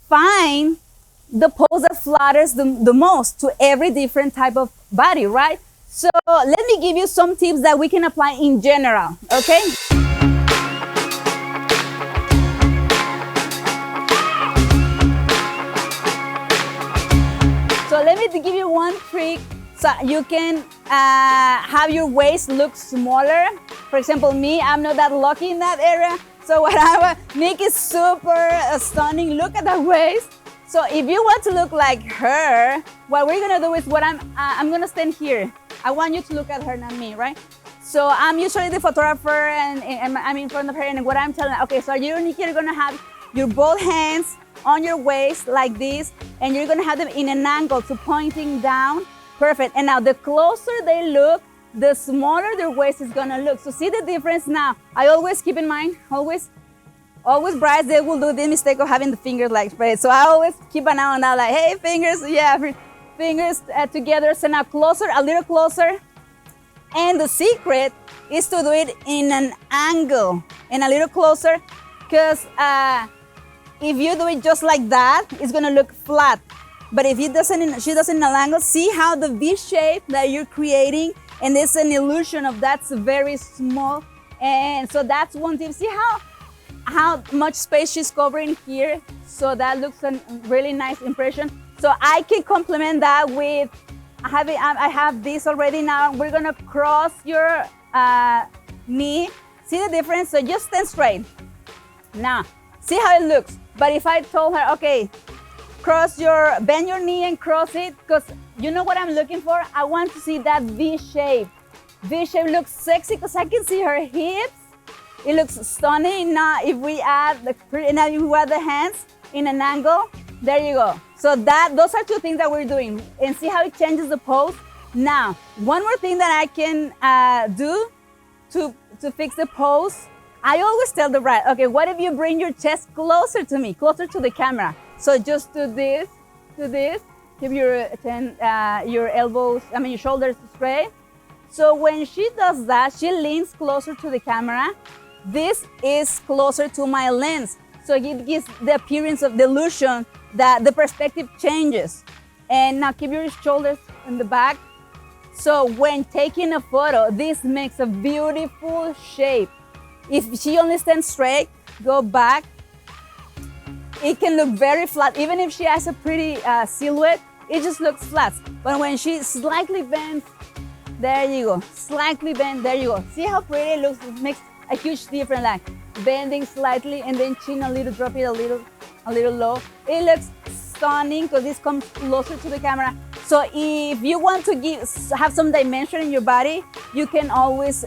find the pose that flatters the most to every different type of body, right? So let me give you some tips that we can apply in general, okay? So let me give you one trick so you can have your waist look smaller. For example, me, I'm not that lucky in that area. So what Nick is super stunning. Look at that waist. So if you want to look like her, what we're gonna do is I'm gonna stand here. I want you to look at her, not me, right? So I'm usually the photographer and I'm in front of her, and what I'm telling her, okay, so you're gonna have your both hands on your waist like this, and you're gonna have them in an angle, so pointing down. Perfect. And now the closer they look, the smaller their waist is gonna look. So see the difference now. I always keep in mind, always brides, they will do the mistake of having the fingers like spread. So I always keep an eye on that, like, hey, fingers, yeah, fingers together. So now closer, a little closer. And the secret is to do it in an angle and a little closer, because if you do it just like that, it's gonna look flat. But if she does it in an angle, see how the V shape that you're creating, and it's an illusion of that's very small. And so that's one tip. See how much space she's covering here, so that looks a really nice impression. So I can complement that with I have this already. Now we're gonna cross your knee. See the difference? So just stand straight. Now see how it looks. But if I told her, okay, bend your knee and cross it, because you know what I'm looking for? I want to see that V shape. V shape looks sexy because I can see her hips. It looks stunning. Now if we add the hands in an angle, there you go. So those are two things that we're doing, and see how it changes the pose. Now, one more thing that I can do to fix the pose, I always tell the bride, okay, what if you bring your chest closer to me, closer to the camera? So just do this, keep your elbows, your shoulders straight. So when she does that, she leans closer to the camera. This is closer to my lens. So it gives the appearance of the illusion that the perspective changes. And now keep your shoulders in the back. So when taking a photo, this makes a beautiful shape. If she only stands straight, go back, it can look very flat. Even if she has a pretty silhouette, it just looks flat. But when she slightly bends, there you go, slightly bend, there you go. See how pretty it looks? It makes a huge difference, like bending slightly and then chin a little, drop it a little low. It looks stunning because this comes closer to the camera. So if you want to have some dimension in your body, you can always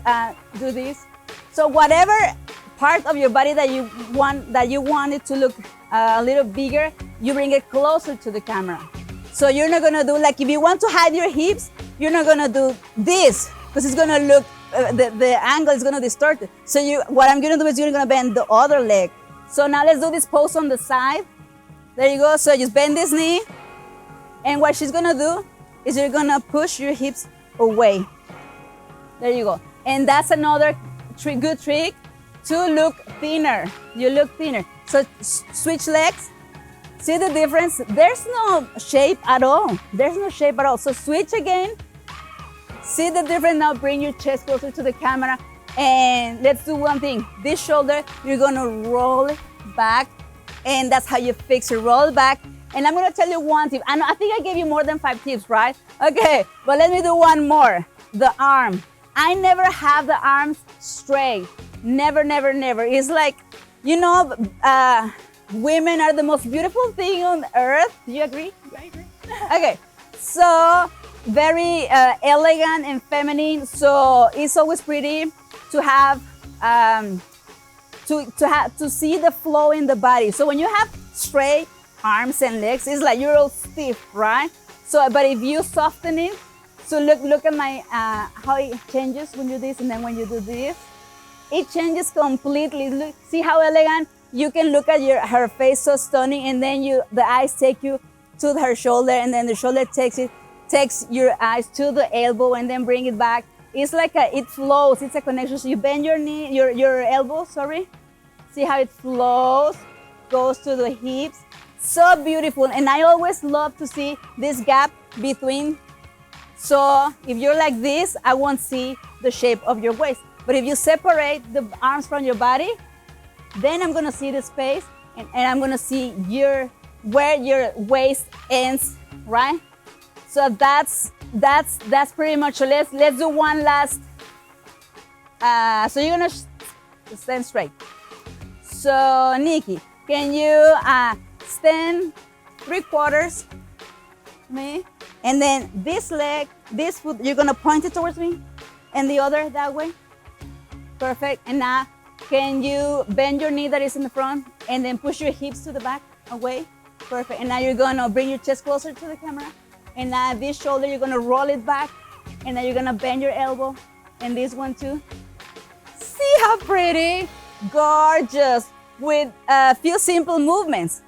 do this. So whatever part of your body that you want it to look a little bigger, you bring it closer to the camera. So you're not gonna do, like, if you want to hide your hips, you're not gonna do this, because it's gonna look, the angle is gonna distort it. So what I'm gonna do is you're gonna bend the other leg. So now let's do this pose on the side. There you go. So just bend this knee, and what she's gonna do is you're gonna push your hips away. There you go. And that's another good trick to look thinner. You look thinner. So switch legs. See the difference? There's no shape at all. There's no shape at all. So switch again. See the difference? Now bring your chest closer to the camera. And let's do one thing. This shoulder, you're gonna roll it back. And that's how you fix it. Roll back. And I'm gonna tell you one tip. I think I gave you more than 5 tips, right? Okay, but let me do one more. The arm. I never have the arms straight. Never, never, never. It's like, women are the most beautiful thing on earth. Do you agree? I agree. Okay, so very elegant and feminine. So it's always pretty to have to see the flow in the body. So when you have straight arms and legs, it's like you're all stiff, right? So, but if you soften it, so look at my how it changes when you do this, and then when you do this, it changes completely. Look, see how elegant? You can look at her face, so stunning, and then the eyes take you to her shoulder, and then the shoulder takes your eyes to the elbow, and then bring it back. It's like it flows. It's a connection. So you bend your knee, your elbow. Sorry. See how it flows, goes to the hips, So beautiful. And I always love to see this gap between. So if you're like this, I won't see the shape of your waist. But if you separate the arms from your body, then I'm gonna see the space and I'm gonna see where your waist ends, right? So that's pretty much. Let's do one last. So you're gonna stand straight. So Nikki, can you stand 3/4 me? And then this leg, this foot, you're gonna point it towards me, and the other that way. Perfect. And now, can you bend your knee that is in the front, and then push your hips to the back, away? Perfect. And now you're gonna bring your chest closer to the camera. And now this shoulder, you're gonna roll it back, and then you're gonna bend your elbow, and this one too. See how pretty? Gorgeous. With a few simple movements.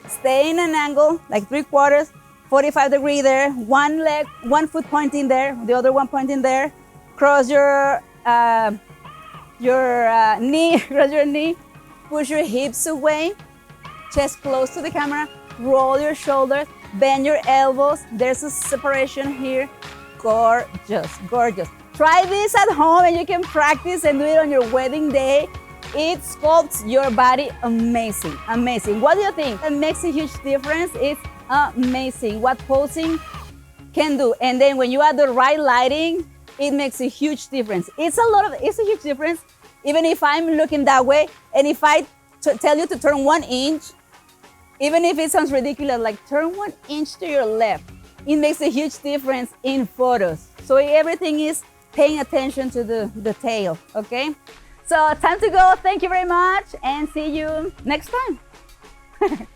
Stay in an angle, like 3/4, 45 degree there, one leg, one foot pointing there, the other one pointing there. Cross your knee, cross your knee, push your hips away, chest close to the camera, roll your shoulders, bend your elbows. There's a separation here. Gorgeous, gorgeous. Try this at home and you can practice and do it on your wedding day. It sculpts your body amazing, amazing. What do you think? It makes a huge difference. It's amazing what posing can do. And then when you add the right lighting, it makes a huge difference. It's a huge difference. Even if I'm looking that way, and if I tell you to turn 1 inch, even if it sounds ridiculous, like turn 1 inch to your left, it makes a huge difference in photos. So everything is paying attention to the detail, okay? So time to go. Thank you very much and see you next time.